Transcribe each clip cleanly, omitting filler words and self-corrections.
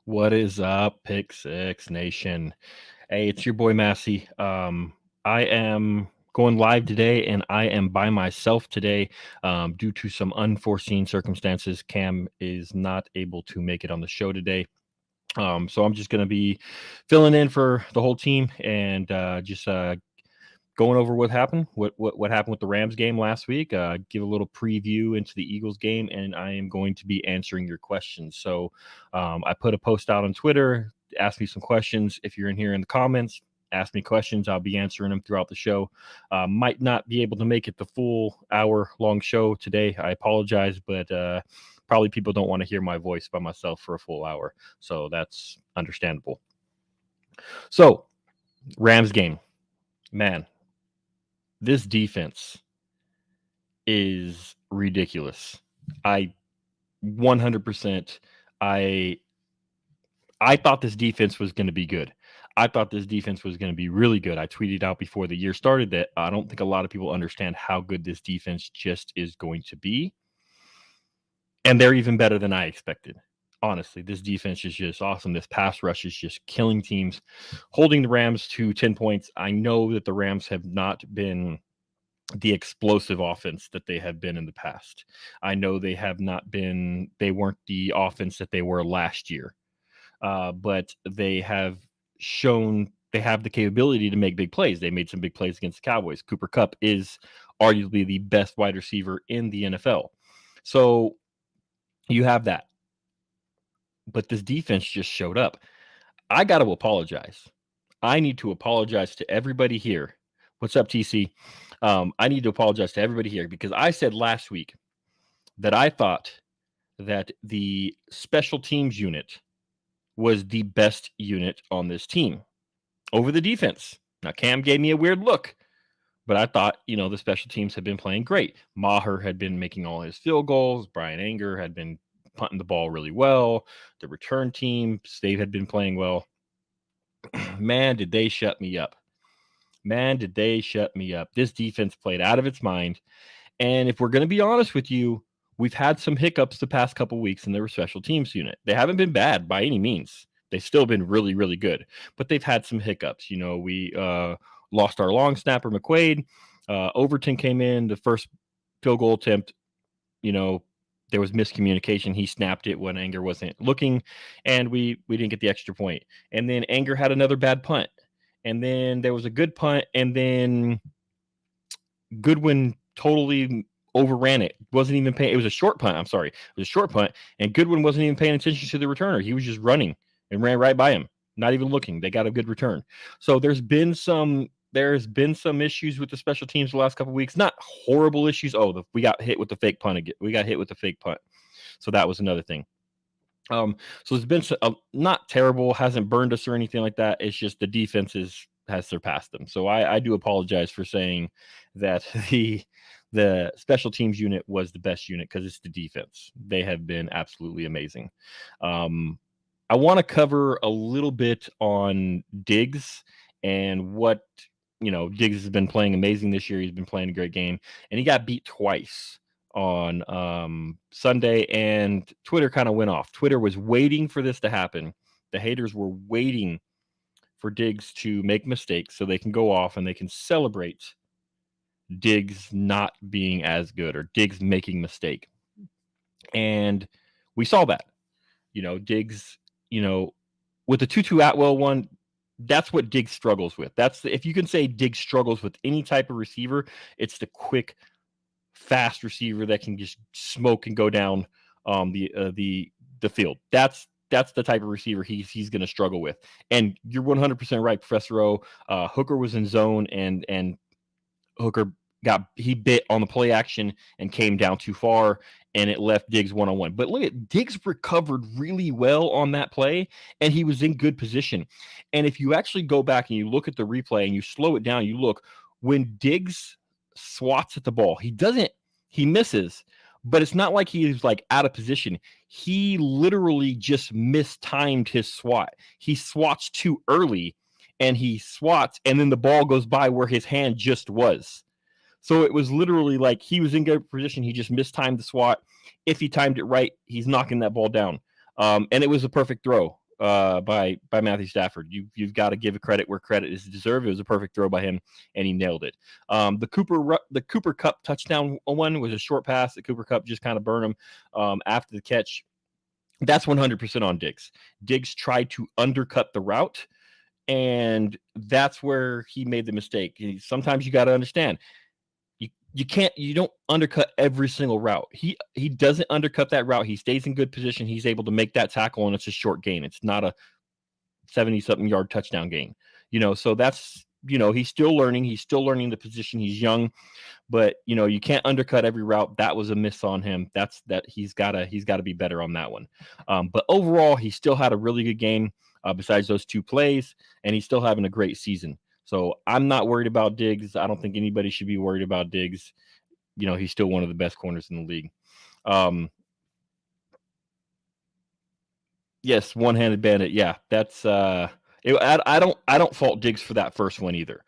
What is up, Pick Six Nation? Hey, it's your boy Massey. I am going live today, and I am by myself today due to some unforeseen circumstances. Cam is not able to make it on the show today. So I'm just going to be filling in for the whole team and just going over what happened, what happened with the Rams game last week. Give a little preview into the Eagles game, and I am going to be answering your questions. So I put a post out on Twitter. Ask me some questions. If you're in here in the comments, ask me questions. I'll be answering them throughout the show. Might not be able to make it the full hour-long show today. I apologize, but probably people don't want to hear my voice by myself for a full hour. So that's understandable. So, Rams game. Man, this defense is ridiculous. I 100% I thought this defense was going to be good. I thought this defense was going to be really good. I tweeted out before the year started that I don't think a lot of people understand how good this defense just is going to be. And they're even better than I expected. Honestly, this defense is just awesome. This pass rush is just killing teams, holding the Rams to 10 points. I know that the Rams have not been the explosive offense that they have been in the past. I know they weren't the offense that they were last year, but they have shown they have the capability to make big plays. They made some big plays against the Cowboys. Cooper Kupp is arguably the best wide receiver in the NFL. So you have that. But this defense just showed up. I got to apologize. I need to apologize to everybody here. What's up, TC? I need to apologize to everybody here because I said last week that I thought that the special teams unit was the best unit on this team over the defense. Now, Cam gave me a weird look, but I thought, the special teams had been playing great. Maher had been making all his field goals. Brian Anger had been punting the ball really well. The return team, they had been playing well. Man, did they shut me up. This defense played out of its mind. And if we're going to be honest with you, we've had some hiccups the past couple of weeks in their special teams unit. They haven't been bad by any means. They've still been really, really good. But they've had some hiccups. We lost our long snapper, McQuaid. Overton came in, the first field goal attempt, there was miscommunication. He snapped it when Anger wasn't looking, and we didn't get the extra point. And then Anger had another bad punt. And then there was a good punt, and then Goodwin totally overran it. Wasn't even paying. It was a short punt. I'm sorry. It was a short punt, and Goodwin wasn't even paying attention to the returner. He was just running and ran right by him, not even looking. They got a good return. So there's been some issues with the special teams the last couple of weeks. Not horrible issues. We got hit with the fake punt again. We got hit with the fake punt. So that was another thing. So it's been not terrible, hasn't burned us or anything like that. It's just the defense has surpassed them. So I do apologize for saying that the special teams unit was the best unit because it's the defense. They have been absolutely amazing. I want to cover a little bit on Diggs and what Diggs has been playing amazing this year. He's been playing a great game, and he got beat twice on Sunday, and Twitter kind of went off. Twitter was waiting for this to happen. The haters were waiting for Diggs to make mistakes so they can go off and they can celebrate Diggs not being as good or Diggs making mistake. And we saw that. Diggs, with the Tutu Atwell one, that's what Diggs struggles with. If you can say Diggs struggles with any type of receiver, it's the quick, fast receiver that can just smoke and go down the field. That's the type of receiver he's going to struggle with. And you're 100% right, Professor O. Hooker was in zone, and Hooker he bit on the play action and came down too far, and it left Diggs one-on-one. But look at Diggs recovered really well on that play, and he was in good position. And if you actually go back and you look at the replay and you slow it down, you look when Diggs swats at the ball, he misses, but it's not like he's like out of position. He literally just mistimed his swat. He swats too early, and he swats, and then the ball goes by where his hand just was. So it was literally like he was in good position. He just mistimed the swat. If he timed it right, he's knocking that ball down. And it was a perfect throw. by Matthew Stafford. You've got to give credit where credit is deserved. It was a perfect throw by him, and he nailed it. The Cooper Cup touchdown one was a short pass. The Cooper Cup just kind of burned him after the catch. That's 100% on Diggs. Diggs tried to undercut the route, and that's where he made the mistake. Sometimes you got to understand, you don't undercut every single route. He doesn't undercut that route. He stays in good position. He's able to make that tackle, and it's a short gain. It's not a 70-something yard touchdown gain. So that's, he's still learning. He's still learning the position. He's young, but you can't undercut every route. That was a miss on him. He's got to be better on that one. But overall, he still had a really good game besides those two plays, and he's still having a great season. So I'm not worried about Diggs. I don't think anybody should be worried about Diggs. He's still one of the best corners in the league. Yes, one-handed bandit. Yeah, that's I don't fault Diggs for that first one either.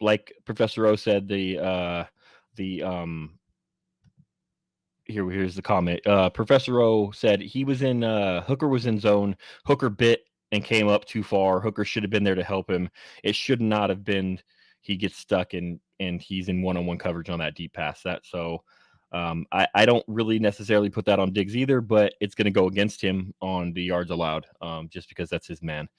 Like Professor O said, here's the comment. Professor O said he was in Hooker was in zone. Hooker bit and came up too far. Hooker should have been there to help him. It should not have been. He gets stuck and he's in one-on-one coverage on that deep pass. I don't really necessarily put that on Diggs either, but it's going to go against him on the yards allowed, just because that's his man.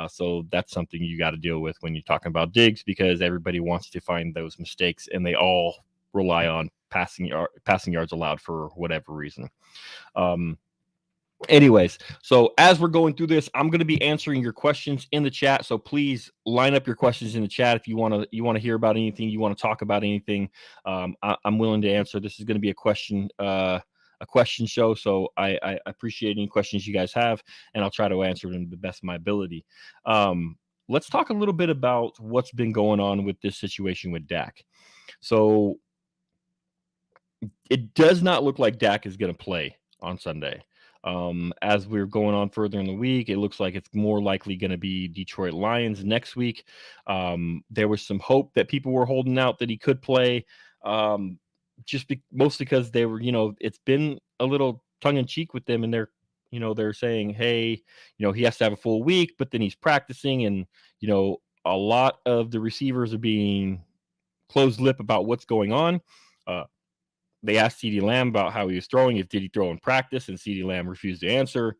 So that's something you got to deal with when you're talking about Diggs, because everybody wants to find those mistakes, and they all rely on passing yards allowed for whatever reason. Anyways, so as we're going through this, I'm going to be answering your questions in the chat. So please line up your questions in the chat if you want to hear about anything, you want to talk about anything. I'm willing to answer. This is going to be a question show, so I appreciate any questions you guys have, and I'll try to answer them to the best of my ability. Let's talk a little bit about what's been going on with this situation with Dak. So it does not look like Dak is going to play on Sunday. As we're going on further in the week, it looks like it's more likely going to be Detroit Lions next week. There was some hope that people were holding out that he could play, mostly because they were, it's been a little tongue in cheek with them, and they're saying, hey, he has to have a full week, but then he's practicing, and a lot of the receivers are being closed lip about what's going on. They asked CeeDee Lamb about how he was throwing, did he throw in practice, and CeeDee Lamb refused to answer.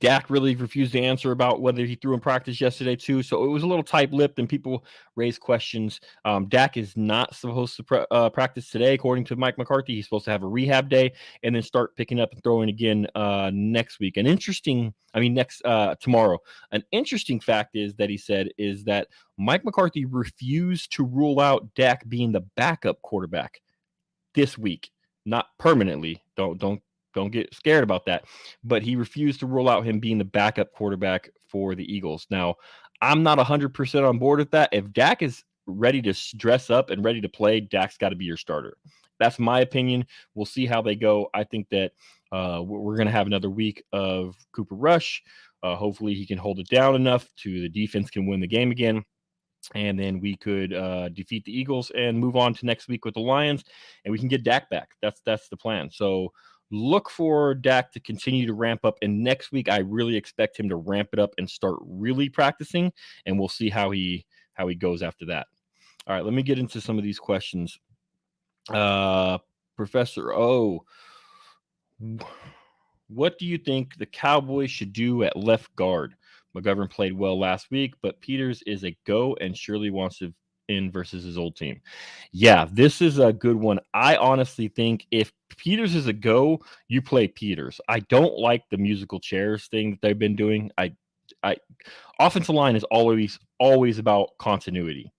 Dak really refused to answer about whether he threw in practice yesterday too. So it was a little tight-lipped, and people raised questions. Dak is not supposed to practice today, according to Mike McCarthy. He's supposed to have a rehab day and then start picking up and throwing again next week. Tomorrow. An interesting fact is that he said is that Mike McCarthy refused to rule out Dak being the backup quarterback this week, not permanently. Don't get scared about that. But he refused to rule out him being the backup quarterback for the Eagles. Now, I'm not 100% on board with that. If Dak is ready to dress up and ready to play, Dak's got to be your starter. That's my opinion. We'll see how they go. I think that we're going to have another week of Cooper Rush. Hopefully he can hold it down enough to the defense can win the game again. And then we could defeat the Eagles and move on to next week with the Lions, and we can get Dak back. That's the plan. So look for Dak to continue to ramp up. And next week, I really expect him to ramp it up and start really practicing. And we'll see how he goes after that. All right, let me get into some of these questions. Professor O, what do you think the Cowboys should do at left guard? McGovern played well last week, but Peters is a go and surely wants to in versus his old team. Yeah, this is a good one. I honestly think if Peters is a go, you play Peters. I don't like the musical chairs thing that they've been doing. I offensive line is always about continuity.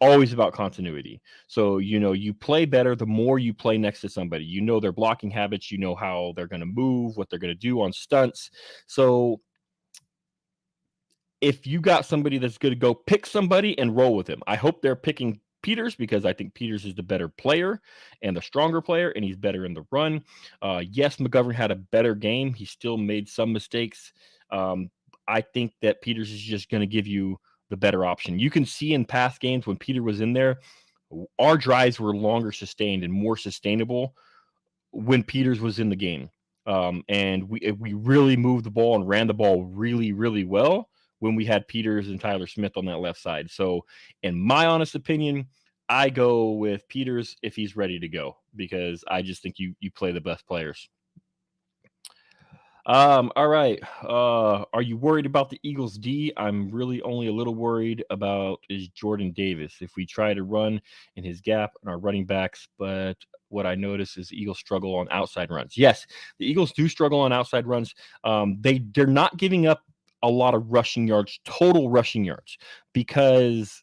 Always about continuity. So, you play better the more you play next to somebody. You know their blocking habits, you know how they're going to move, what they're going to do on stunts. So if you got somebody that's going to go pick somebody and roll with him, I hope they're picking Peters because I think Peters is the better player and the stronger player, and he's better in the run. Yes, McGovern had a better game. He still made some mistakes. I think that Peters is just going to give you the better option. You can see in past games when Peter was in there, our drives were longer sustained and more sustainable when Peters was in the game. And we really moved the ball and ran the ball really, really well when we had Peters and Tyler Smith on that left side. So, in my honest opinion, I go with Peters if he's ready to go, because I just think you play the best players. All right. Are you worried about the Eagles D? I'm really only a little worried about is Jordan Davis. If we try to run in his gap and our running backs, but what I notice is the Eagles struggle on outside runs. Yes, the Eagles do struggle on outside runs. They're not giving up a lot of rushing yards, total rushing yards, because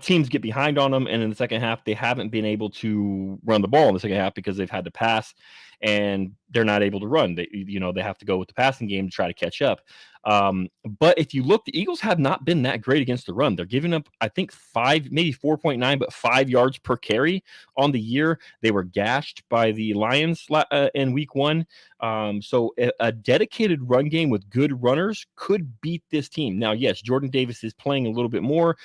teams get behind on them, and in the second half they haven't been able to run the ball in the second half because they've had to pass, and they're not able to run. They have to go with the passing game to try to catch up. But if you look, the Eagles have not been that great against the run. They're giving up, I think, 4.9, but 5 yards per carry on the year. They were gashed by the Lions in week 1. So a dedicated run game with good runners could beat this team. Now, yes, Jordan Davis is playing a little bit more.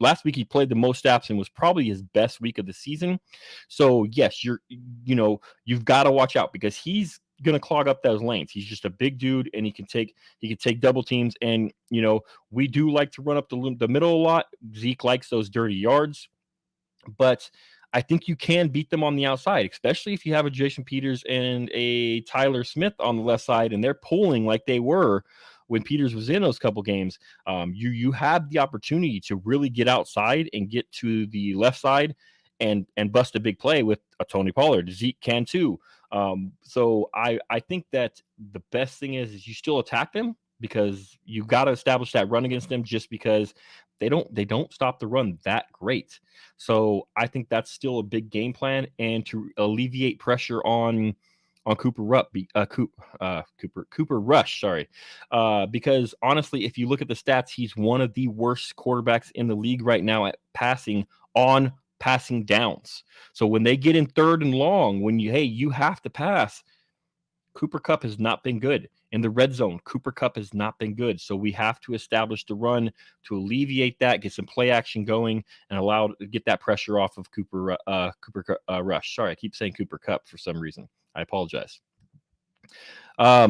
Last week he played the most snaps and was probably his best week of the season. So yes, you've got to watch out, because he's going to clog up those lanes. He's just a big dude, and he can take double teams. And we do like to run up the middle a lot. Zeke likes those dirty yards, but I think you can beat them on the outside, especially if you have a Jason Peters and a Tyler Smith on the left side, and they're pulling like they were when Peters was in those couple games. You have the opportunity to really get outside and get to the left side and bust a big play with a Tony Pollard. Zeke can too. So I think that the best thing is you still attack them, because you got to establish that run against them, just because they don't stop the run that great. So I think that's still a big game plan, and to alleviate pressure on Cooper Rush, sorry. Because honestly, if you look at the stats, he's one of the worst quarterbacks in the league right now at passing downs. So when they get in third and long, when you have to pass, Cooper Kupp has not been good. In the red zone, Cooper Kupp has not been good. So we have to establish the run to alleviate that, get some play action going, and get that pressure off of Cooper Rush. Sorry, I keep saying Cooper Kupp for some reason. I apologize. I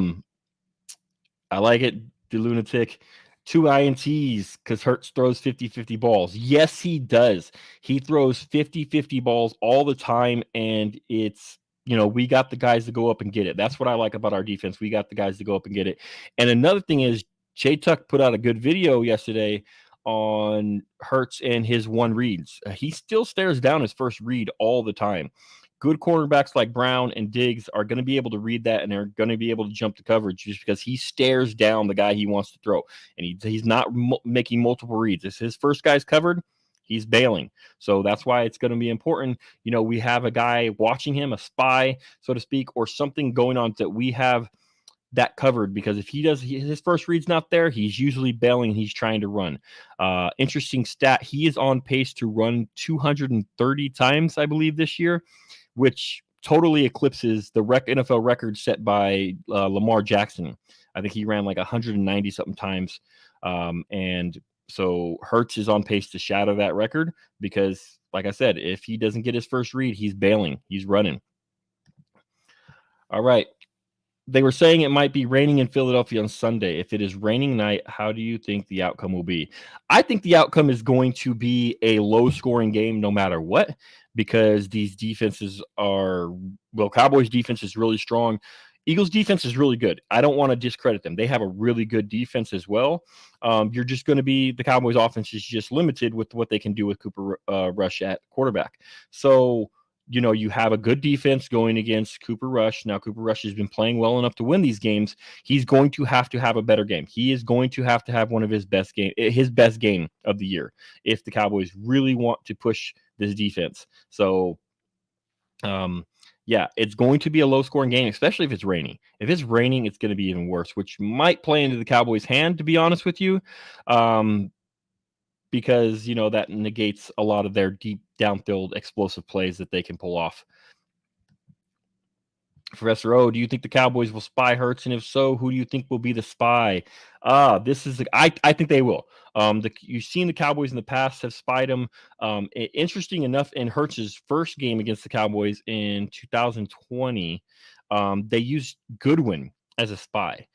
like it, the lunatic. 2 INTs because Hurts throws 50-50 balls. Yes, he does. He throws 50-50 balls all the time, and it's we got the guys to go up and get it. That's what I like about our defense. We got the guys to go up and get it. And another thing is, Jay Tuck put out a good video yesterday on Hurts and his one reads. He still stares down his first read all the time. Good quarterbacks like Brown and Diggs are going to be able to read that, and they're going to be able to jump the coverage, just because he stares down the guy he wants to throw, and he's not making multiple reads. If his first guy's covered, he's bailing. So that's why it's going to be important. We have a guy watching him, a spy, so to speak, or something going on that we have that covered, because if his first read's not there, he's usually bailing. He's trying to run. Interesting stat. He is on pace to run 230 times, I believe, this year, which totally eclipses the NFL record set by Lamar Jackson. I think he ran like 190 something times. And so Hurts is on pace to shadow that record, because, like I said, if he doesn't get his first read, he's bailing. He's running. All right. They were saying it might be raining in Philadelphia on Sunday. If it is raining night, how do you think the outcome will be? I think the outcome is going to be a low-scoring game no matter what, because these defenses Cowboys defense is really strong. Eagles defense is really good. I don't want to discredit them. They have a really good defense as well. The Cowboys offense is just limited with what they can do with Cooper Rush at quarterback. So, you have a good defense going against Cooper Rush. Now, Cooper Rush has been playing well enough to win these games. He's going to have a better game. He is going to have one of his best game of the year, if the Cowboys really want to push this defense. So, yeah, it's going to be a low-scoring game, especially if it's raining. If it's raining, it's going to be even worse, which might play into the Cowboys' hand, to be honest with you, because, that negates a lot of their deep downfield explosive plays that they can pull off. Professor O, do you think the Cowboys will spy Hurts? And if so, who do you think will be the spy? I think they will. You've seen the Cowboys in the past have spied him. Interesting enough, in Hurts' first game against the Cowboys in 2020, They used Goodwin as a spy.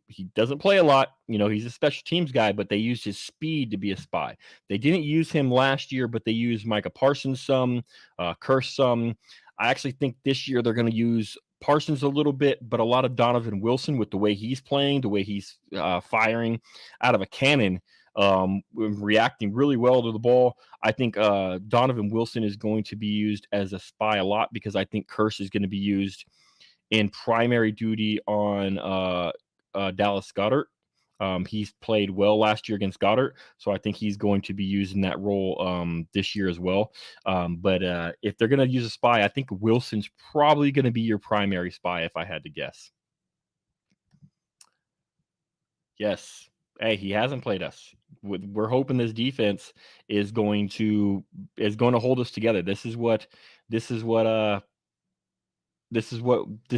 He doesn't play a lot. He's a special teams guy, but they used his speed to be a spy. They didn't use him last year, but they used Micah Parsons some, Curse some. I actually think this year they're going to use Parsons a little bit, but a lot of Donovan Wilson with the way he's playing, the way he's firing out of a cannon, reacting really well to the ball. I think Donovan Wilson is going to be used as a spy a lot because I think Curse is going to be used in primary duty on Dallas Goedert. He's played well last year against Goddard, so I think he's going to be using that role this year as well. But if they're going to use a spy, I think Wilson's probably going to be your primary spy if I had to guess. Yes. Hey, he hasn't played us. We're hoping this defense is going to hold us together. This is what this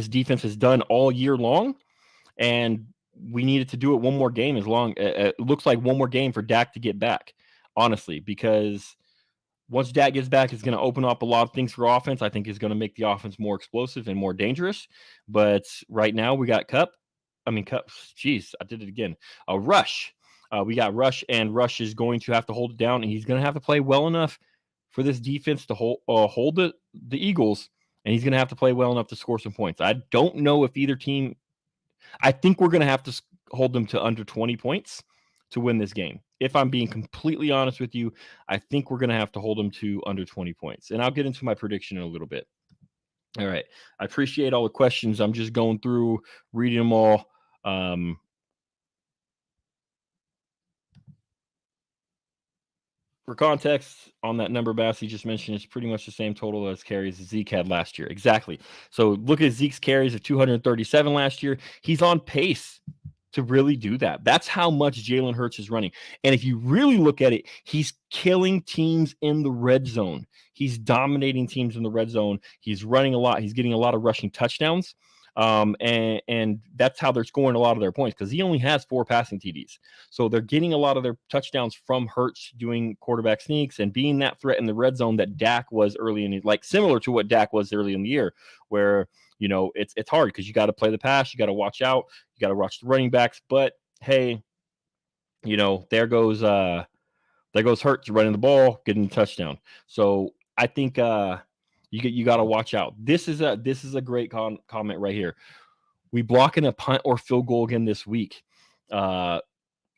defense has done all year long, and we needed to do it one more game. It looks like one more game for Dak to get back, honestly, because once Dak gets back, it's going to open up a lot of things for offense. I think it's going to make the offense more explosive and more dangerous. But right now we got Cup. Jeez, I did it again. Rush. We got Rush, and Rush is going to have to hold it down, and he's going to have to play well enough for this defense to hold the Eagles, and he's going to have to play well enough to score some points. I don't know if either team – I think we're going to have to hold them to under 20 points to win this game. If I'm being completely honest with you, I think we're going to have to hold them to under 20 points. And I'll get into my prediction in a little bit. All right. I appreciate all the questions. I'm just going through, reading them all. For context on that number Bassey just mentioned, it's pretty much the same total as carries Zeke had last year. Exactly. So look at Zeke's carries of 237 last year. He's on pace to really do that. That's how much Jalen Hurts is running. And if you really look at it, he's killing teams in the red zone. He's dominating teams in the red zone. He's running a lot. He's getting a lot of rushing touchdowns. And that's how they're scoring a lot of their points, because he only has 4 passing TDs. So they're getting a lot of their touchdowns from Hurts doing quarterback sneaks and being that threat in the red zone that Dak was early in, like similar to what Dak was early in the year, where it's hard because you got to play the pass, you got to watch out, you got to watch the running backs. But hey, there goes Hurts running the ball, getting a touchdown. So I think you got to watch out. This is a great comment right here. We blocking a punt or field goal again this week.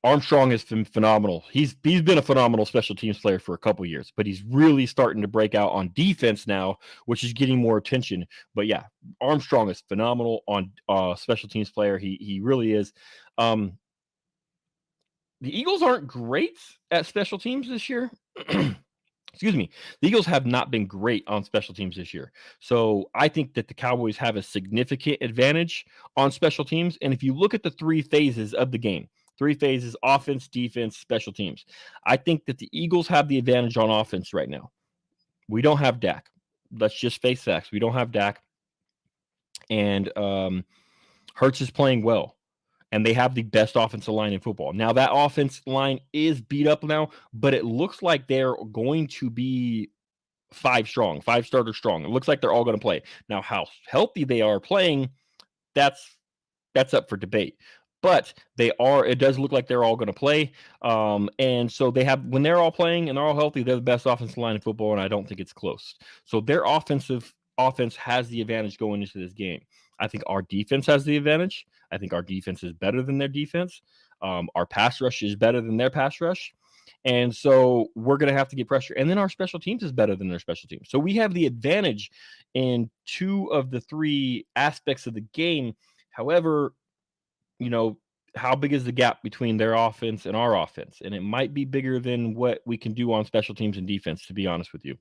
Armstrong has been phenomenal. He's been a phenomenal special teams player for a couple years, but he's really starting to break out on defense now, which is getting more attention. But yeah, Armstrong is phenomenal on special teams player. He really is. The Eagles aren't great at special teams this year. Excuse me. The Eagles have not been great on special teams this year. So I think that the Cowboys have a significant advantage on special teams. And if you look at the 3 phases of the game, 3 phases: offense, defense, special teams, I think that the Eagles have the advantage on offense right now. We don't have Dak. Let's just face facts. We don't have Dak. And Hurts is playing well. And they have the best offensive line in football. Now, that offensive line is beat up now, but it looks like they're going to be 5 starter strong. It looks like they're all going to play. Now, how healthy they are playing, that's up for debate. But it does look like they're all going to play. And so when they're all playing and they're all healthy, they're the best offensive line in football, and I don't think it's close. So their offense has the advantage going into this game. I think our defense has the advantage. I think our defense is better than their defense. Our pass rush is better than their pass rush. And so we're going to have to get pressure. And then our special teams is better than their special teams. So we have the advantage in 2 of the 3 aspects of the game. However, how big is the gap between their offense and our offense? And it might be bigger than what we can do on special teams and defense, to be honest with you.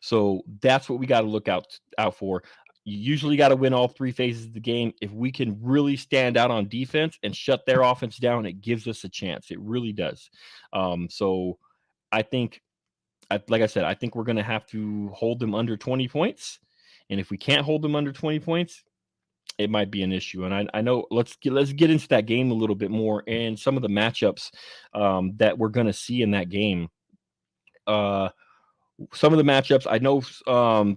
So that's what we got to look out for. You usually got to win all 3 phases of the game. If we can really stand out on defense and shut their offense down, it gives us a chance. It really does. So I think, like I said, I think we're going to have to hold them under 20 points. And if we can't hold them under 20 points, it might be an issue. And I know let's get into that game a little bit more and some of the matchups that we're going to see in that game. Some of the matchups, I know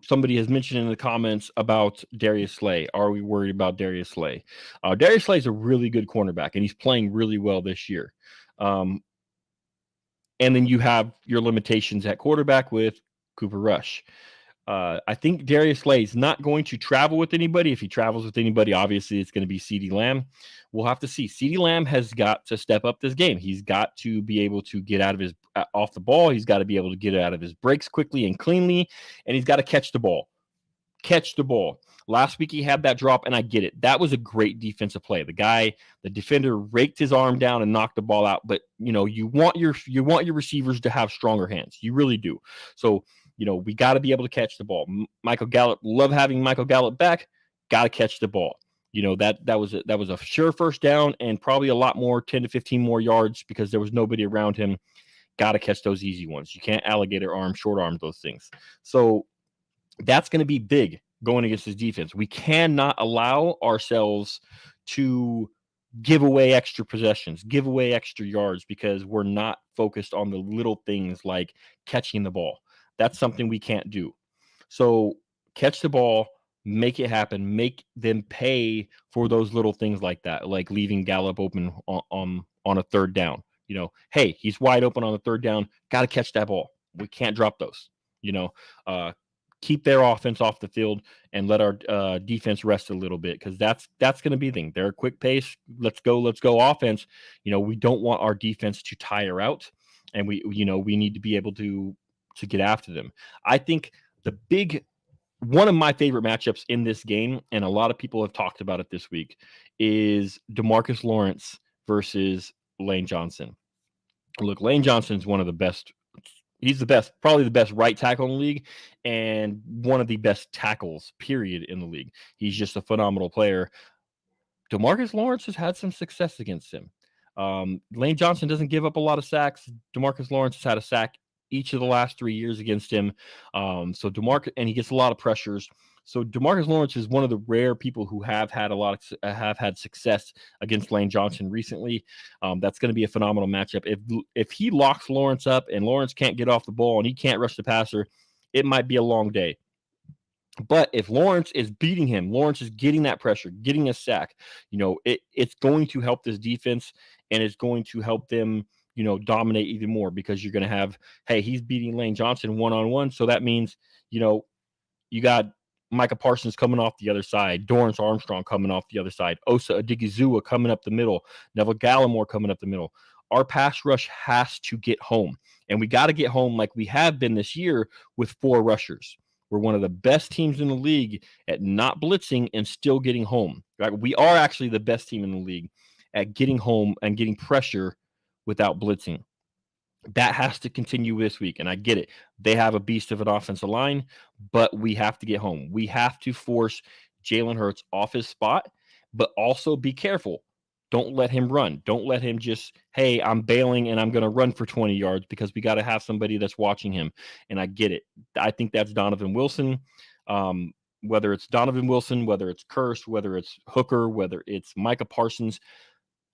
somebody has mentioned in the comments about Darius Slay. Are we worried about Darius Slay? Darius Slay is a really good cornerback, and he's playing really well this year. And then you have your limitations at quarterback with Cooper Rush. I think Darius Slay is not going to travel with anybody. If he travels with anybody, obviously it's going to be CeeDee Lamb. We'll have to see. CeeDee Lamb has got to step up this game. He's got to be able to get out of his off the ball. He's got to be able to get out of his breaks quickly and cleanly, and he's got to catch the ball. Catch the ball. Last week he had that drop, and I get it. That was a great defensive play. The defender raked his arm down and knocked the ball out. But you want your receivers to have stronger hands. You really do. So we got to be able to catch the ball. Michael Gallup, love having Michael Gallup back. Got to catch the ball. That was a sure first down and probably a lot more, 10 to 15 more yards because there was nobody around him. Got to catch those easy ones. You can't alligator arm, short arm those things. So that's going to be big going against his defense. We cannot allow ourselves to give away extra possessions, give away extra yards because we're not focused on the little things like catching the ball. That's something we can't do. So catch the ball, make it happen, make them pay for those little things like that, like leaving Gallup open on a third down. Hey, he's wide open on the third down. Got to catch that ball. We can't drop those. Keep their offense off the field and let our defense rest a little bit because that's going to be the thing. They're a quick pace. Let's go offense. We don't want our defense to tire out, and we need to be able to get after them. I think one of my favorite matchups in this game, and a lot of people have talked about it this week, is DeMarcus Lawrence versus Lane Johnson. Look, Lane Johnson is one of the best. He's the best, probably the best right tackle in the league and one of the best tackles, period, in the league. He's just a phenomenal player. DeMarcus Lawrence has had some success against him. Lane Johnson doesn't give up a lot of sacks. DeMarcus Lawrence has had a sack each of the last 3 years against him. And he gets a lot of pressures. So DeMarcus Lawrence is one of the rare people who have had success against Lane Johnson recently. That's going to be a phenomenal matchup. If he locks Lawrence up and Lawrence can't get off the ball and he can't rush the passer, it might be a long day. But if Lawrence is beating him, Lawrence is getting that pressure, getting a sack, it's going to help this defense and it's going to help them dominate even more because you're going to have, hey, he's beating Lane Johnson one-on-one. So that means, you got Micah Parsons coming off the other side, Dorrance Armstrong coming off the other side, Osa Odigizua coming up the middle, Neville Gallimore coming up the middle. Our pass rush has to get home, and we got to get home like we have been this year with 4 rushers. We're one of the best teams in the league at not blitzing and still getting home. Right? We are actually the best team in the league at getting home and getting pressure without blitzing. That has to continue this week, and I get it. They have a beast of an offensive line, but we have to get home. We have to force Jalen Hurts off his spot, but also be careful. Don't let him run. Don't let him just, hey, I'm bailing and I'm going to run for 20 yards because we got to have somebody that's watching him, and I get it. I think that's Donovan Wilson. Whether it's Donovan Wilson, whether it's Kearse, whether it's Hooker, whether it's Micah Parsons,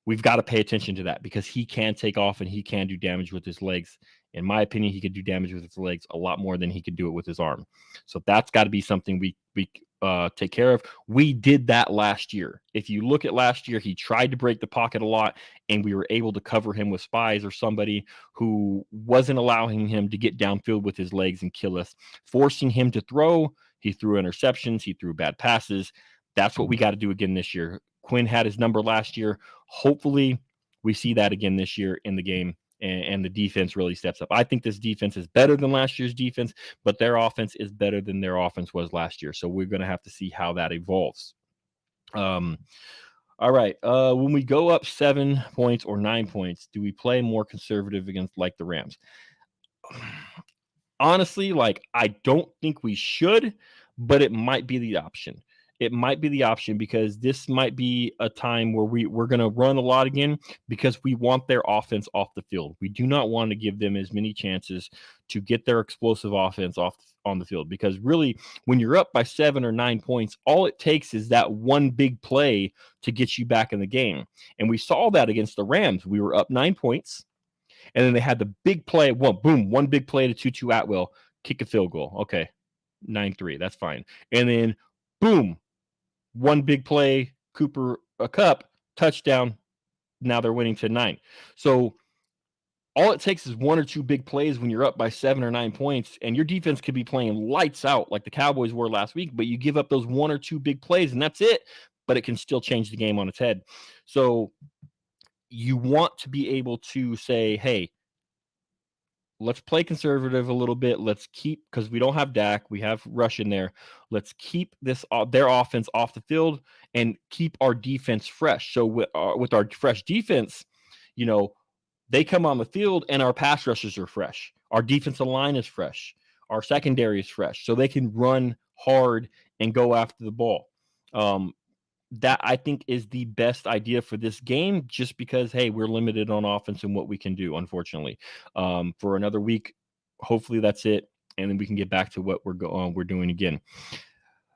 we've got to pay attention to that because he can take off and he can do damage with his legs. In my opinion, he could do damage with his legs a lot more than he could do it with his arm. So that's got to be something we take care of. We did that last year. If you look at last year, he tried to break the pocket a lot, and we were able to cover him with spies or somebody who wasn't allowing him to get downfield with his legs and kill us, forcing him to throw. He threw interceptions. He threw bad passes. That's what we got to do again this year. Quinn had his number last year. Hopefully we see that again this year in the game and the defense really steps up. I think this defense is better than last year's defense, but their offense is better than their offense was last year. So we're going to have to see how that evolves. All right. When we go up 7 points or 9 points, do we play more conservative against like the Rams? Honestly, I don't think we should, but it might be the option. It might be the option because this might be a time where we're going to run a lot again because we want their offense off the field. We do not want to give them as many chances to get their explosive offense on the field because really when you're up by 7 or 9 points, all it takes is that one big play to get you back in the game. And we saw that against the Rams. We were up 9 points and then they had the big play. Well, boom, one big play to Tutu Atwell. kick a field goal. Okay, 9-3. That's fine. And then, boom, one big play, Cooper a Kupp touchdown. Now they're winning 10-9. So all it takes is one or two big plays when you're up by 7 or 9 points, and your defense could be playing lights out like the Cowboys were last week, but you give up those one or two big plays, and that's it. But it can still change the game on its head. So you want to be able to say, hey, let's play conservative a little bit. Let's keep, because we don't have Dak, we have Rush in there. Let's keep their offense off the field and keep our defense fresh. So with our fresh defense, they come on the field and our pass rushers are fresh. Our defensive line is fresh. Our secondary is fresh. So they can run hard and go after the ball. That I think is the best idea for this game, just because, hey, we're limited on offense and what we can do, unfortunately. For another week, hopefully that's it. And then we can get back to what we're doing again.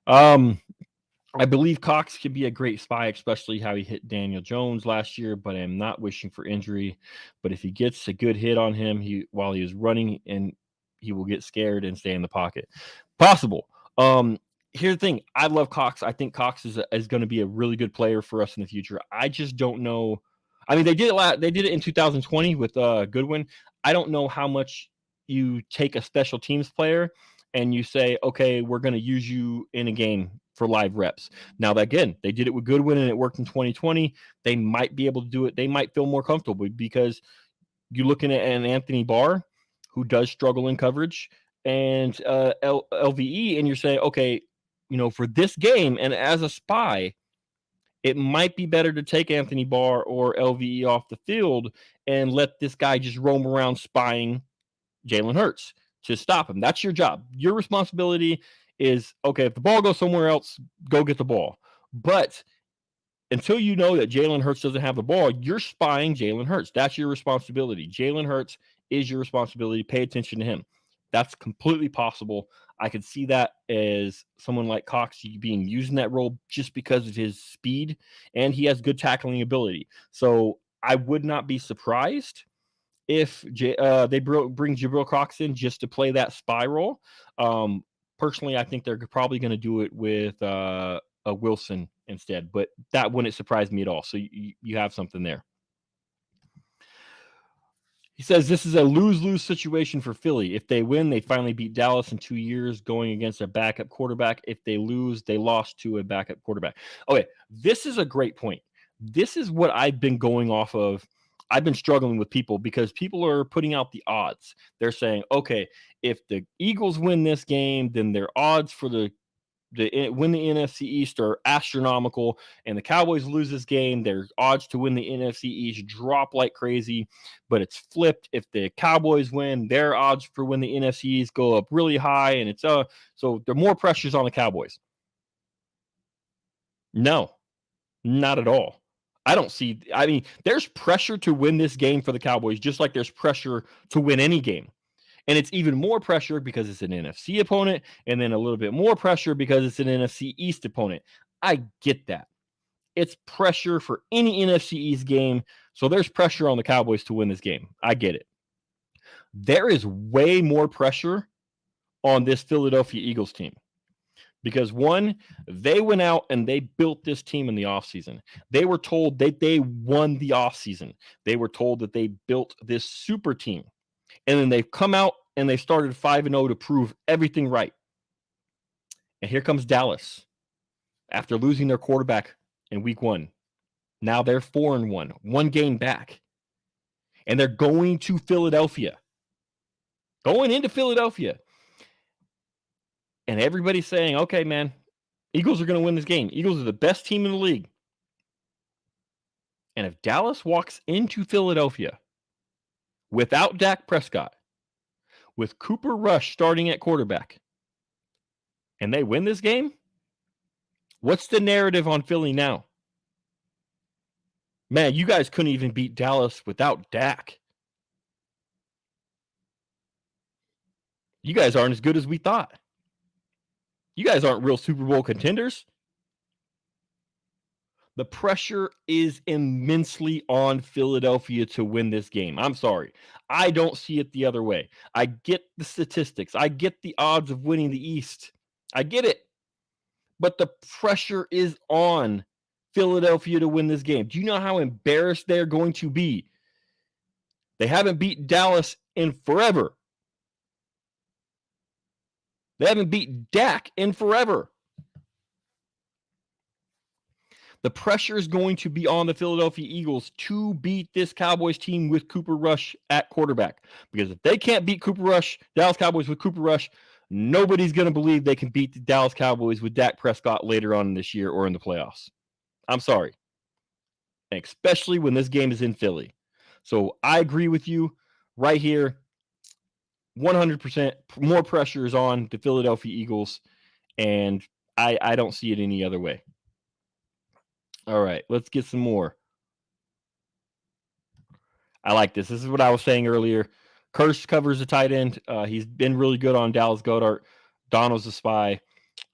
I believe Cox could be a great spy, especially how he hit Daniel Jones last year, but I'm not wishing for injury. But if he gets a good hit on him while he is running, and he will get scared and stay in the pocket. Possible. Here's the thing. I love Cox. I think Cox is going to be a really good player for us in the future. I just don't know. I mean, they did it in 2020 with Goodwin. I don't know how much you take a special teams player and you say, okay, we're going to use you in a game for live reps. Now, again, they did it with Goodwin and it worked in 2020. They might be able to do it. They might feel more comfortable because you're looking at an Anthony Barr who does struggle in coverage and LVE, and you're saying, okay, for this game and as a spy, it might be better to take Anthony Barr or LVE off the field and let this guy just roam around spying Jalen Hurts to stop him. That's your job. Your responsibility is, okay, if the ball goes somewhere else, go get the ball. But until you know that Jalen Hurts doesn't have the ball, you're spying Jalen Hurts. That's your responsibility. Jalen Hurts is your responsibility. Pay attention to him. That's completely possible. I could see that as someone like Cox being used in that role just because of his speed, and he has good tackling ability. So I would not be surprised if they bring Jabril Cox in just to play that spy role. Personally, I think they're probably going to do it with a Wilson instead, but that wouldn't surprise me at all. So you have something there. He says this is a lose-lose situation for Philly. If they win, they finally beat Dallas in 2 years going against a backup quarterback. If they lose, they lost to a backup quarterback. Okay, this is a great point. This is what I've been going off of. I've been struggling with people because people are putting out the odds. They're saying, okay, if the Eagles win this game, then their odds for the win the NFC East are astronomical, and the Cowboys lose this game, their odds to win the NFC East drop like crazy. But it's flipped. If the Cowboys win, their odds for win the NFC East go up really high, and it's so there are more pressures on the Cowboys. No, not at all. I don't see. I mean, there's pressure to win this game for the Cowboys, just like there's pressure to win any game. And it's even more pressure because it's an NFC opponent, and then a little bit more pressure because it's an NFC East opponent. I get that. It's pressure for any NFC East game, so there's pressure on the Cowboys to win this game. I get it. There is way more pressure on this Philadelphia Eagles team because, one, they went out and they built this team in the offseason. They were told that they won the offseason. They were told that they built this super team. And then they've come out and they started 5-0 to prove everything right. And here comes Dallas after losing their quarterback in week 1. Now they're 4-1, one game back. And they're going to Philadelphia. Going into Philadelphia. And everybody's saying, okay, man, Eagles are going to win this game. Eagles are the best team in the league. And if Dallas walks into Philadelphia without Dak Prescott, with Cooper Rush starting at quarterback, and they win this game, what's the narrative on Philly now? Man, you guys couldn't even beat Dallas without Dak. You guys aren't as good as we thought. You guys aren't real Super Bowl contenders. The pressure is immensely on Philadelphia to win this game. I'm sorry. I don't see it the other way. I get the statistics. I get the odds of winning the East. I get it. But the pressure is on Philadelphia to win this game. Do you know how embarrassed they're going to be? They haven't beat Dallas in forever. They haven't beat Dak in forever. The pressure is going to be on the Philadelphia Eagles to beat this Cowboys team with Cooper Rush at quarterback. Because if they can't beat Dallas Cowboys with Cooper Rush, nobody's going to believe they can beat the Dallas Cowboys with Dak Prescott later on this year or in the playoffs. I'm sorry. Especially when this game is in Philly. So I agree with you right here. 100% more pressure is on the Philadelphia Eagles, and I don't see it any other way. All right, let's get some more. I like this. This is what I was saying earlier. Kirsch covers the tight end. He's been really good on Dallas Goedert. Donald's a spy.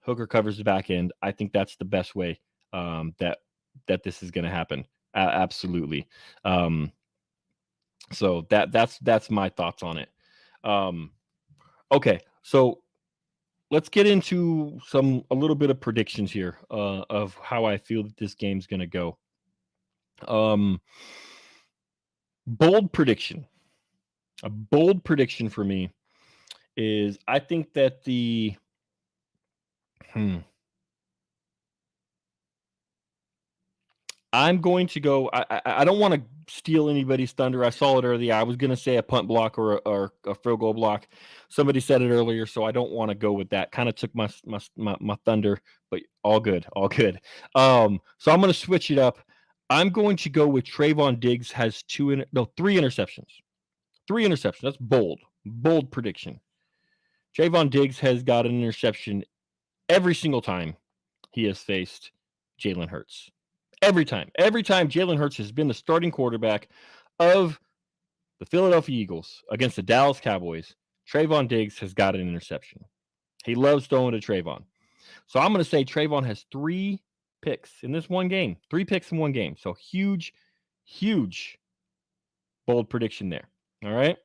Hooker covers the back end. I think that's the best way that this is going to happen. Absolutely. So that's my thoughts on it. Okay, so let's get into a little bit of predictions here of how I feel that this game's going to go. Bold prediction. A bold prediction for me is I think that I'm going to go. I don't want to steal anybody's thunder. I saw it earlier. I was going to say a punt block or a field goal block. Somebody said it earlier, so I don't want to go with that. Kind of took my thunder, but all good, all good. So I'm going to switch it up. I'm going to go with Trayvon Diggs has 3 interceptions. 3 interceptions. That's bold prediction. Trayvon Diggs has got an interception every single time he has faced Jalen Hurts. Every time Jalen Hurts has been the starting quarterback of the Philadelphia Eagles against the Dallas Cowboys, Trayvon Diggs has got an interception. He loves throwing to Trayvon. So I'm going to say Trayvon has 3 picks in this one game. 3 picks in one game. So huge bold prediction there. All right.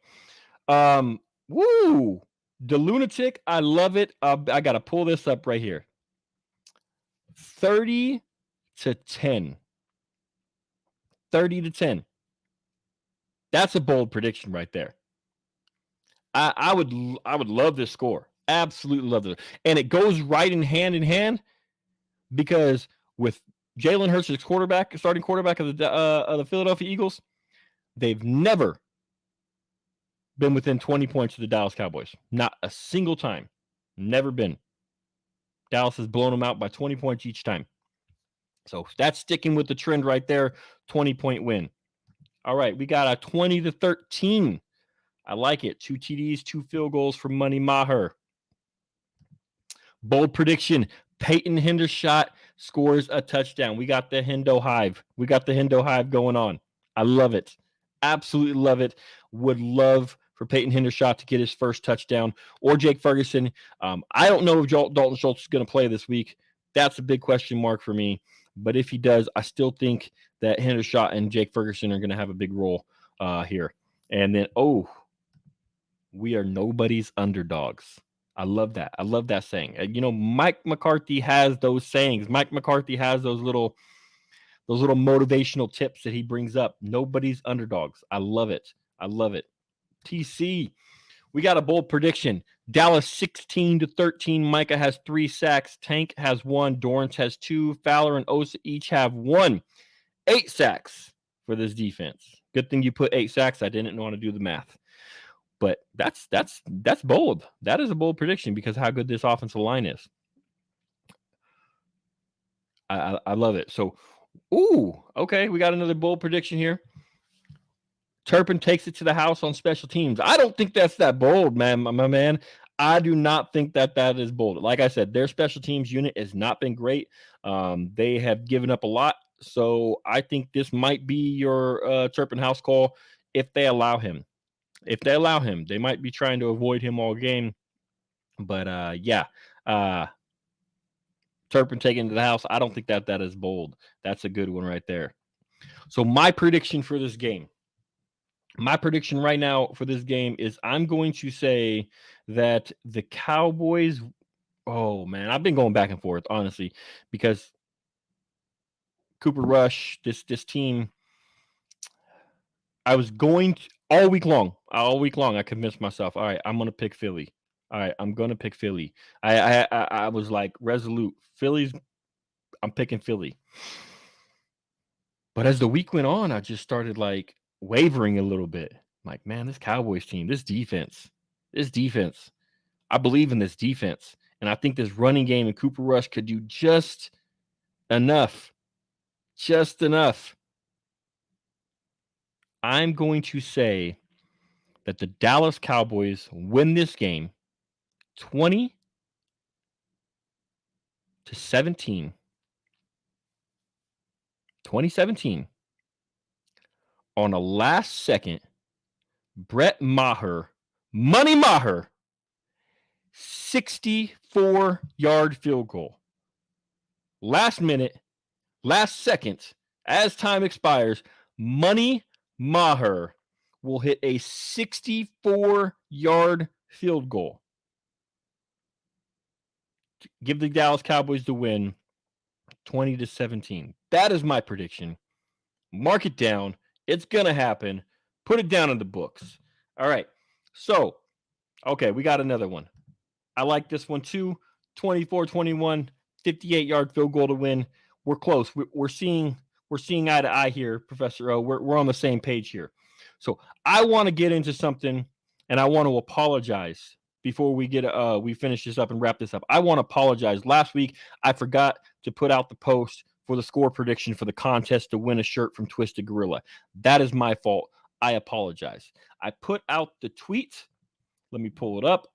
Woo! The lunatic, I love it. I got to pull this up right here. 30-10. 30-10. That's a bold prediction right there. I would love this score. Absolutely love it. And it goes right in hand because with Jalen Hurts as starting quarterback of the Philadelphia Eagles, they've never been within 20 points of the Dallas Cowboys. Not a single time. Never been. Dallas has blown them out by 20 points each time. So that's sticking with the trend right there. 20-point win. All right, we got a 20-13. I like it. 2 TDs, 2 field goals from Money Maher. Bold prediction. Peyton Hendershot scores a touchdown. We got the Hendo Hive. We got the Hendo Hive going on. I love it. Absolutely love it. Would love for Peyton Hendershot to get his first touchdown or Jake Ferguson. I don't know if Dalton Schultz is going to play this week. That's a big question mark for me. But if he does, I still think that Hendershot and Jake Ferguson are going to have a big role here. And then, we are nobody's underdogs. I love that. I love that saying. Mike McCarthy has those sayings. Mike McCarthy has those little motivational tips that he brings up. Nobody's underdogs. I love it. I love it. TC, we got a bold prediction. Dallas 16-13. Micah has 3 sacks. Tank has 1. Dorrance has 2. Fowler and Osa each have 1. 8 sacks for this defense. Good thing you put 8 sacks. I didn't want to do the math. But that's bold. That is a bold prediction because how good this offensive line is. I love it. So, okay, we got another bold prediction here. Turpin takes it to the house on special teams. I don't think that's that bold, man, my man. I do not think that is bold. Like I said, their special teams unit has not been great. They have given up a lot. So I think this might be your Turpin house call if they allow him. If they allow him, they might be trying to avoid him all game. But Turpin taken to the house. I don't think that is bold. That's a good one right there. So my prediction for this game. My prediction right now for this game is I'm going to say that the Cowboys. Oh man, I've been going back and forth honestly because Cooper Rush, this team. I was going to, all week long. I convinced myself. All right, I'm gonna pick Philly. All right, I'm gonna pick Philly. I was like resolute. Philly's. I'm picking Philly. But as the week went on, I just started like wavering a little bit. I'm like, man, this Cowboys team, this defense. I believe in this defense. And I think this running game and Cooper Rush could do just enough. Just enough. I'm going to say that the Dallas Cowboys win this game 20-17 2017 on a last second Brett Maher, Money Maher, 64-yard field goal. Last minute, last second, as time expires, Money Maher will hit a 64-yard field goal. Give the Dallas Cowboys the win 20-17. That is my prediction. Mark it down. It's going to happen. Put it down in the books. All right. So, okay, we got another one. I like this one too. 24-21, 58-yard field goal to win. We're close. We're seeing eye to eye here, Professor O. We're on the same page here. So I want to get into something, and I want to apologize before we finish this up and wrap this up. I want to apologize. Last week I forgot to put out the post for the score prediction for the contest to win a shirt from Twisted Gorilla. That is my fault. I apologize. I put out the tweet. Let me pull it up.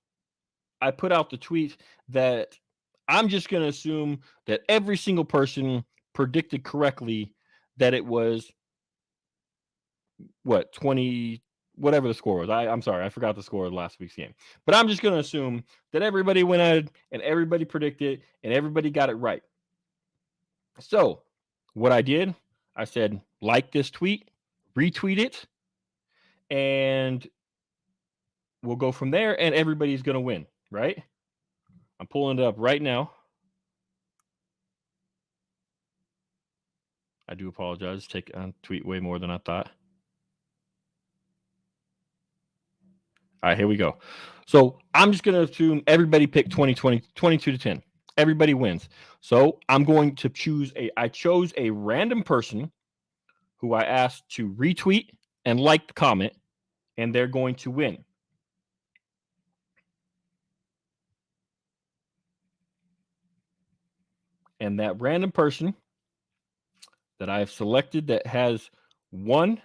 I put out the tweet that I'm just going to assume that every single person predicted correctly that it was 20, whatever the score was. I'm sorry, I forgot the score of last week's game. But I'm just going to assume that everybody went ahead and everybody predicted and everybody got it right. So what I did, I said, like this tweet, retweet it, and we'll go from there, and everybody's going to win, right? I'm pulling it up right now. I do apologize. Tweet way more than I thought. All right, here we go. So I'm just going to assume everybody picked 22-10. Everybody wins. So I'm going to I chose a random person who I asked to retweet and like the comment, and they're going to win. And that random person that I have selected that has won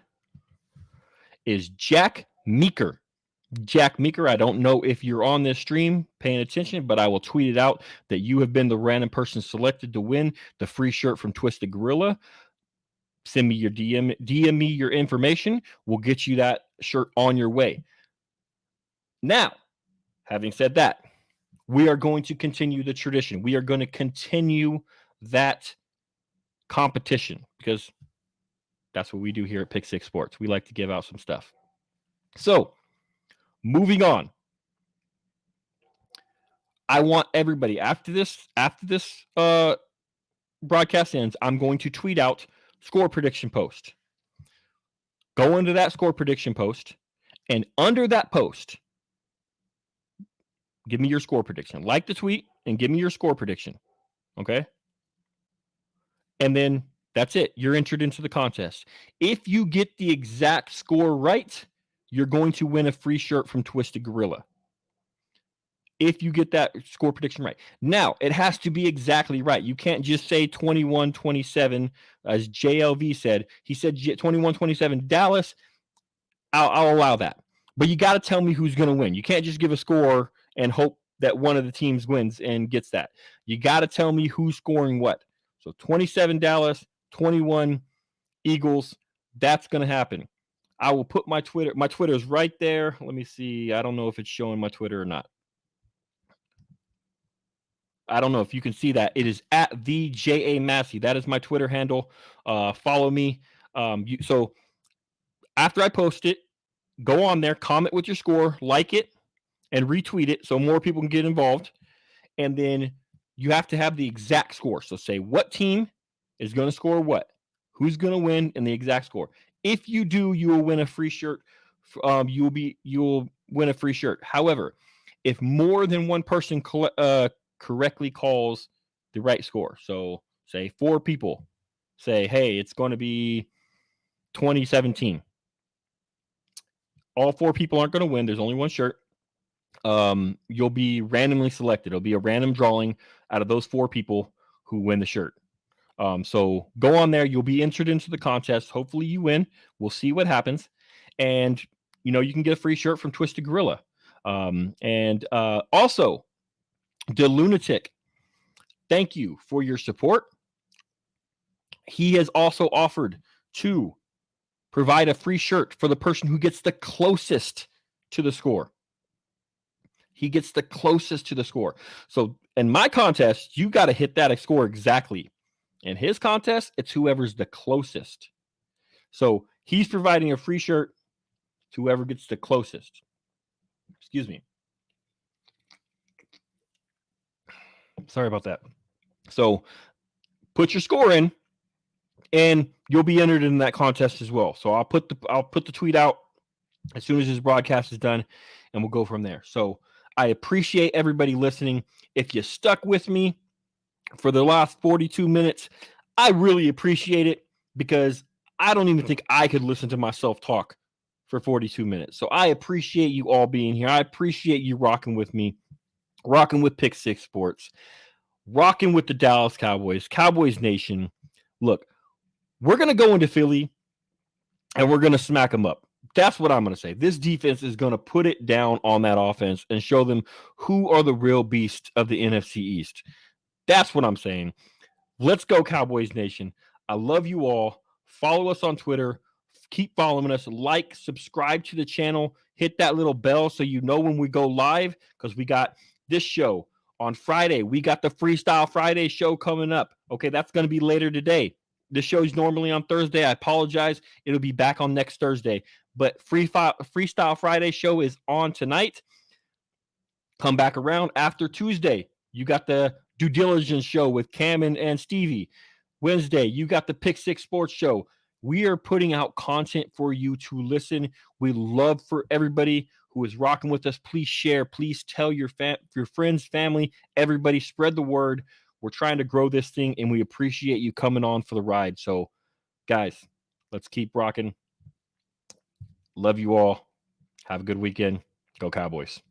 is Jack Meeker. Jack Meeker, I don't know if you're on this stream paying attention, but I will tweet it out that you have been the random person selected to win the free shirt from Twisted Gorilla. Send me your DM me your information. We'll get you that shirt on your way. Now, having said that, we are going to continue the tradition. We are going to continue that competition because that's what we do here at Pick Six Sports. We like to give out some stuff. So, moving on. I want everybody after this broadcast ends, I'm going to tweet out score prediction post. Go into that score prediction post, and under that post, give me your score prediction. Like the tweet and give me your score prediction. Okay? And then that's it. You're entered into the contest. If you get the exact score right, you're going to win a free shirt from Twisted Gorilla. If you get that score prediction right. Now, it has to be exactly right. You can't just say 21-27, as JLV said. He said 21-27 Dallas. I'll allow that. But you got to tell me who's going to win. You can't just give a score and hope that one of the teams wins and gets that. You got to tell me who's scoring what. So 27 Dallas, 21 Eagles. That's going to happen. I will put my Twitter. My Twitter is right there. Let me see. I don't know if it's showing my Twitter or not. I don't know if you can see that. It is at the J.A. Massey. That is my Twitter handle. Follow me. So after I post it, go on there, comment with your score, like it, and retweet it so more people can get involved. And then you have to have the exact score. So say what team is going to score what, who's going to win, and the exact score. If you do, you will win a free shirt. You'll win a free shirt. However, if more than one person correctly calls the right score, so say 4 people say, "Hey, it's going to be 2017." All 4 people aren't going to win. There's only one shirt. You'll be randomly selected. It'll be a random drawing out of those 4 people who win the shirt. So go on there. You'll be entered into the contest. Hopefully you win. We'll see what happens. And, you can get a free shirt from Twisted Gorilla. Also, The Lunatic, thank you for your support. He has also offered to provide a free shirt for the person who gets the closest to the score. He gets the closest to the score. So in my contest, you got to hit that score exactly. In his contest, it's whoever's the closest. So he's providing a free shirt to whoever gets the closest. Excuse me. Sorry about that. So put your score in, and you'll be entered in that contest as well. So I'll put the tweet out as soon as this broadcast is done, and we'll go from there. So I appreciate everybody listening. If you stuck with me for the last 42 minutes, I really appreciate it, because I don't even think I could listen to myself talk for 42 minutes. So I appreciate you all being here. I appreciate you rocking with me, rocking with Pick Six Sports, rocking with the Dallas Cowboys, Cowboys Nation. Look, we're going to go into Philly and we're going to smack them up. That's what I'm going to say. This defense is going to put it down on that offense and show them who are the real beasts of the NFC East. That's what I'm saying. Let's go, Cowboys Nation. I love you all. Follow us on Twitter. Keep following us. Like, subscribe to the channel. Hit that little bell so you know when we go live, because we got this show on Friday. We got the Freestyle Friday show coming up. Okay, that's going to be later today. The show's normally on Thursday. I apologize. It'll be back on next Thursday. But Freestyle Friday show is on tonight. Come back around after Tuesday. You got the Due Diligence show with Cam and Stevie. Wednesday, you got the Pick Six Sports show. We are putting out content for you to listen. We love for everybody who is rocking with us. Please share. Please tell your friends, family, everybody. Spread the word. We're trying to grow this thing, and we appreciate you coming on for the ride. So, guys, let's keep rocking. Love you all. Have a good weekend. Go Cowboys.